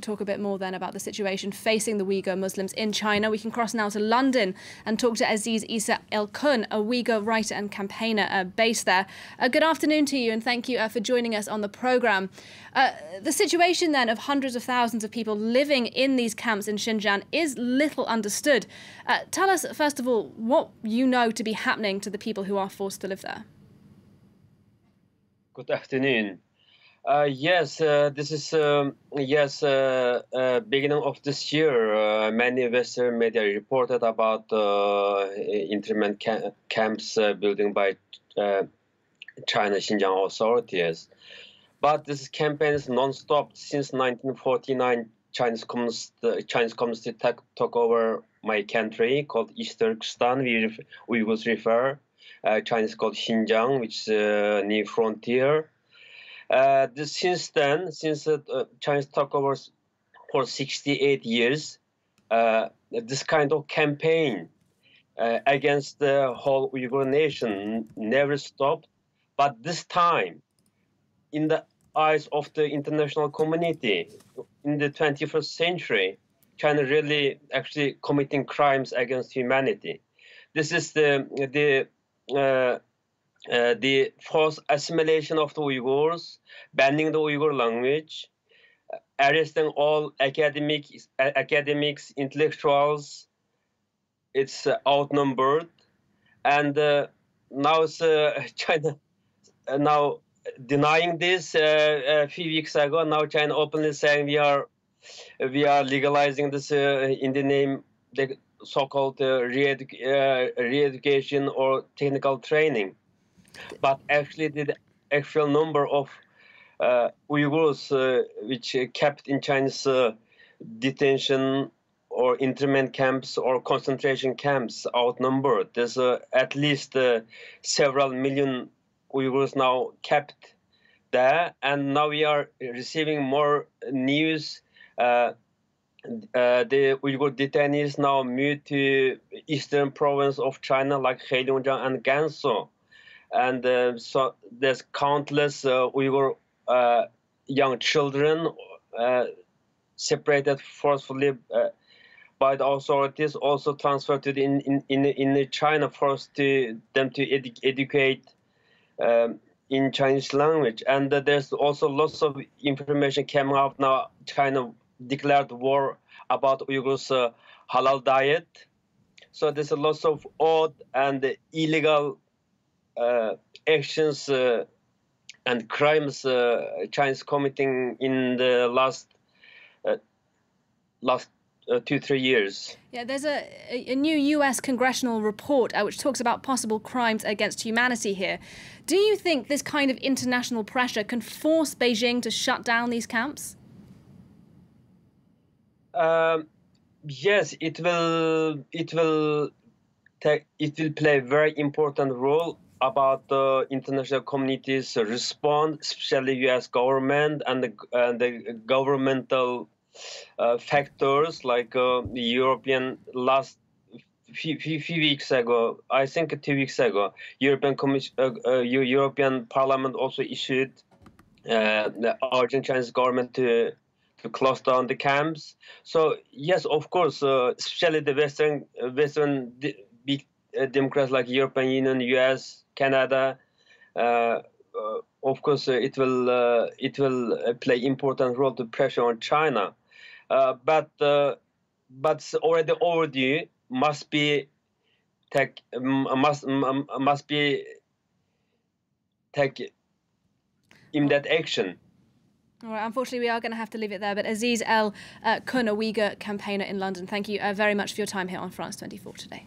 talk a bit more then about the situation facing the Uyghur Muslims in China. We can cross now to London and talk to Aziz Isa El-Kun, a Uyghur writer and campaigner based there. Good afternoon to you, and thank you for joining us on the programme. The situation then of hundreds of thousands of people living in these camps in Xinjiang is little understood. Tell us, first of all, what you know to be happening to the people who are forced to live there. Good afternoon. This is beginning of this year. Many Western media reported about internment camps building by China Xinjiang authorities. But this campaign is non-stop since 1949. Chinese communists took over my country called East Turkestan. Uyghurs refer. Chinese called Xinjiang, which is near frontier. Since Chinese took over for 68 years, this kind of campaign against the whole Uyghur nation never stopped. But this time, in the eyes of the international community, in the 21st century, China really actually committing crimes against humanity. This is the forced assimilation of the Uyghurs, banning the Uyghur language, arresting all academics, intellectuals. It's outnumbered, and now it's China now denying this. A few weeks ago, now China openly saying we are legalizing this in the name the so-called re-education or technical training. But actually, the actual number of Uyghurs which kept in Chinese detention or internment camps or concentration camps outnumbered. There's at least several million Uyghurs now kept there, and now we are receiving more news. The Uyghur detainees now moved to eastern province of China, like Heilongjiang and Gansu, and so there's countless Uyghur young children separated forcefully by the authorities, also transferred to in China, forced them to educate in Chinese language. And there's also lots of information coming out now. China declared war about Uyghurs' halal diet. So there's a lot of odd and illegal actions and crimes China's committing in the last 2-3 years. Yeah, there's a new US congressional report which talks about possible crimes against humanity here. Do you think this kind of international pressure can force Beijing to shut down these camps? Yes, it will play a very important role about the international community's response, especially U.S. government and the governmental factors like the European last few weeks ago, I think 2 weeks ago, European Parliament also issued urging Chinese government to close down the camps. So yes, of course, especially the Western big democrats like European Union, US, Canada. Of course, it will play important role to pressure on China. But already overdue. Must be take immediate action. All right, unfortunately, we are going to have to leave it there. But Aziz El-Kun, a Uyghur campaigner in London, thank you very much for your time here on France 24 today.